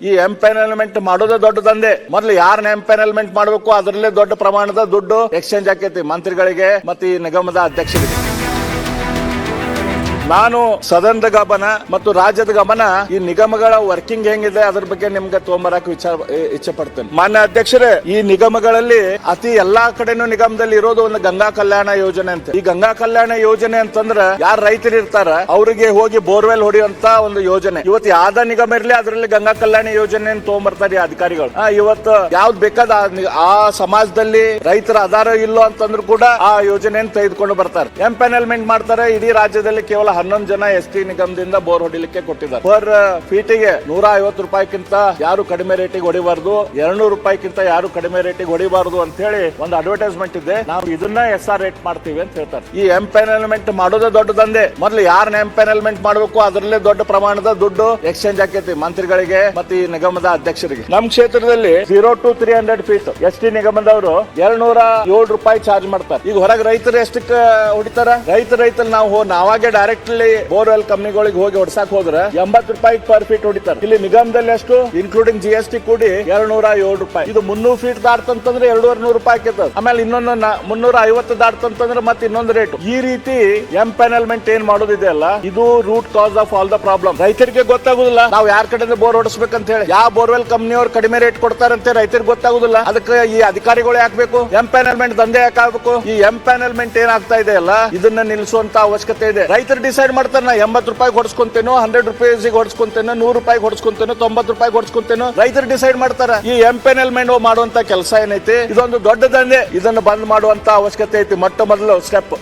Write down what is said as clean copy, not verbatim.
ಈ ಎಂಪ್ಯಾನಲ್ಮೆಂಟ್ ಮಾಡೋದೇ ದೊಡ್ಡ ದಂಧೆ. ಮೊದಲು ಯಾರನ್ನ ಎಂಪ್ಯಾನಲ್ಮೆಂಟ್ ಮಾಡಬೇಕು ಅದರಲ್ಲೇ ದೊಡ್ಡ ಪ್ರಮಾಣದ ದುಡ್ಡು ಎಕ್ಸ್ಚೇಂಜ್ ಆಕೈತಿ ಮಂತ್ರಿಗಳಿಗೆ ಮತ್ತೆ ಈ ನಿಗಮದ ಅಧ್ಯಕ್ಷರಿಗೆ. ನಾನು ಸದನದ ಗಮನ ಮತ್ತು ರಾಜ್ಯದ ಗಮನ ಈ ನಿಗಮಗಳ ವರ್ಕಿಂಗ್ ಹೆಂಗಿದೆ ಅದ್ರ ಬಗ್ಗೆ ನಿಮ್ಗೆ ತೊಗೊಂಬರಕ್ ಇಚ್ಛೆ ಪಡ್ತೇನೆ. ಮಾನ್ಯ ಅಧ್ಯಕ್ಷರೇ, ಈ ನಿಗಮಗಳಲ್ಲಿ ಅತಿ ಎಲ್ಲಾ ಕಡೆನೂ ನಿಗಮದಲ್ಲಿ ಇರೋದು ಒಂದು ಗಂಗಾ ಕಲ್ಯಾಣ ಯೋಜನೆ ಅಂತ. ಈ ಗಂಗಾ ಕಲ್ಯಾಣ ಯೋಜನೆ ಅಂತಂದ್ರ ಯಾರು ರೈತರು ಇರ್ತಾರ ಅವರಿಗೆ ಹೋಗಿ ಬೋರ್ವೆಲ್ ಹೊಡೆಯುವಂತ ಒಂದು ಯೋಜನೆ. ಇವತ್ತು ಯಾವ್ದ ನಿಗಮ ಇರ್ಲಿ ಅದರಲ್ಲಿ ಗಂಗಾ ಕಲ್ಯಾಣ ಯೋಜನೆ ತಗೊಂಡ್ಬರ್ತಾರೆ ಅಧಿಕಾರಿಗಳು. ಇವತ್ತು ಯಾವ್ದು ಬೇಕಾದ ಆ ಸಮಾಜದಲ್ಲಿ ರೈತರ ಆಧಾರ ಇಲ್ಲೋ ಅಂತಂದ್ರು ಕೂಡ ಆ ಯೋಜನೆಯನ್ನು ತೆಗೆದುಕೊಂಡು ಬರ್ತಾರೆ. ಎಂಪ್ಯಾನಲ್ಮೆಂಟ್ ಮಾಡ್ತಾರೆ. ಇಡೀ ರಾಜ್ಯದಲ್ಲಿ ಕೇವಲ 11 ಜನ ST ನಿಗಮದಿಂದ ಬೋರ್ ಹೊಡಿಲಿಕ್ಕೆ ಕೊಟ್ಟಿದ್ದಾರೆ. ಪರ್ ಫೀಟಿಗೆ 150 ರೂಪಾಯಿಗಿಂತ ಯಾರು ಕಡಿಮೆ ರೇಟಿಗೆ ಹೊಡಿಬಾರ್ದು, 200 ರೂಪಾಯಿಗಿಂತ ಯಾರು ಕಡಿಮೆ ರೇಟಿಗೆ ಹೊಡಿಬಾರ್ದು ಅಂತ ಹೇಳಿ ಒಂದು ಅಡ್ವರ್ಟೈಸ್ಮೆಂಟ್ ಇದೆ. ನಾವು ಇದನ್ನ SR ರೇಟ್ ಮಾಡ್ತೀವಿ ಅಂತ ಹೇಳ್ತಾರೆ. ಈ ಎಂಪ್ಯಾನಲ್ಮೆಂಟ್ ಮಾಡೋದೇ ದೊಡ್ಡ ದಂಧೆ. ಮೊದಲು ಯಾರನ್ನ ಎಂಪ್ಯಾನಲ್ಮೆಂಟ್ ಮಾಡಬೇಕು ಅದರಲ್ಲೇ ದೊಡ್ಡ ಪ್ರಮಾಣದ ದುಡ್ಡು ಎಕ್ಸ್ಚೇಂಜ್ ಆಕೈತಿ ಮಂತ್ರಿಗಳಿಗೆ ಮತ್ತೆ ಈ ನಿಗಮದ ಅಧ್ಯಕ್ಷರಿಗೆ. ನಮ್ ಕ್ಷೇತ್ರದಲ್ಲಿ 0 to 300 ಫೀಟ್ ST ನಿಗಮದವರು 207 ರೂಪಾಯಿ ಚಾರ್ಜ್ ಮಾಡ್ತಾರೆ. ಈಗ ಹೊರಗೆ ರೈತರು ಎಷ್ಟಕ್ಕೆ ಹೊಡಿತಾರ? ರೈತರು ನಾವಾಗೆ ಡೈರೆಕ್ಟ್ಲಿ ಬೋರ್ವೆಲ್ ಕಂಪನಿಗಳಿಗೆ ಹೋಗಿ ಹೊಡ್ಸಾಕ್ ಹೋದ್ರೆ 80 ರೂಪಾಯಿ ಪರ್ ಫೀಟ್ ಹೊಡಿತಾರೆ. ಇಲ್ಲಿ ನಿಗಮದಲ್ಲಿ ಎಷ್ಟು ಇನ್ಕ್ಲೂಡಿಂಗ್ GST ಕೂಡಿ 207 ರೂಪಾಯಿ. ಇದು 300 ಫೀಟ್ ದಾಟ್ತಂತಂದ್ರೆ 200 ರೂಪಾಯಿ ಆಕೈತದ. ಆಮೇಲೆ ಇನ್ನೊಂದು 350 ದಾಟ್ತಂತಂದ್ರೆ ಮತ್ತೆ ಇನ್ನೊಂದು ರೇಟ್. ಈ ರೀತಿ ಎಂಪ್ಯಾನಲ್ಮೆಂಟ್ ಏನ್ ಮಾಡೋದಿದೆ ಅಲ್ಲ, ಇದು root cause of all the problem. ರೈತರಿಗೆ ಗೊತ್ತಾಗುದಿಲ್ಲ ನಾವು ಯಾರ ಕಡೆಯಿಂದ ಬೋರ್ ಹೊಡಿಸ್ಬೇಕಂತ ಹೇಳಿ. ಯಾವ ಬೋರ್ವೆಲ್ ಕಂಪನಿಯವರು ಕಡಿಮೆ ರೇಟ್ ಕೊಡ್ತಾರಂತೆ ರೈತರಿಗೆ ಗೊತ್ತಾಗುದಿಲ್ಲ. ಅದಕ್ಕೆ ಈ ಅಧಿಕಾರಿಗಳು ಯಾಕಬೇಕು? ಎಂಪ್ಯಾನಲ್ಮೆಂಟ್ ದಂಧೆ ಯಾಕಾಗಬೇಕು? ಈ ಎಂಪ್ಯಾನಲ್ಮೆಂಟ್ ಏನಾಗ್ತಾ ಇದೆ ಅಲ್ಲ, ಇದನ್ನ ನಿಲ್ಲಿಸುವಂತ ಅವಶ್ಯಕತೆ ಇದೆ. ರೈತರು ಡಿಸೈಡ್ ಮಾಡ್ತಾರೆ, ನಾ 80 ರೂಪಾಯಿ ಹೊಡ್ಸ್ಕೊಂತೇನೋ, 100 ರೂಪಾಯಿ ಹೊಡ್ಸ್ಕೊಂತೇನೋ, 100 ರೂಪಾಯಿ ಹೊಡ್ಸ್ಕೊಂತೇನೋ, 90 ರೂಪಾಯಿ ಹೊಡ್ಸ್ಕೊಂತೇನೋ, ರೈತರು ಡಿಸೈಡ್ ಮಾಡ್ತಾರ. ಈ ಎಂಪ್ಯಾನಲ್ಮೆಂಟ್ ಮಾಡುವಂತ ಕೆಲಸ ಏನೈತಿ ಇದೊಂದು ದೊಡ್ಡ ದಂಧೆ. ಇದನ್ನು ಬಂದ್ ಮಾಡುವಂತ ಅವಶ್ಯಕತೆ ಐತಿ. ಮೊಟ್ಟ ಮೊದಲು ಸ್ಟೆಪ್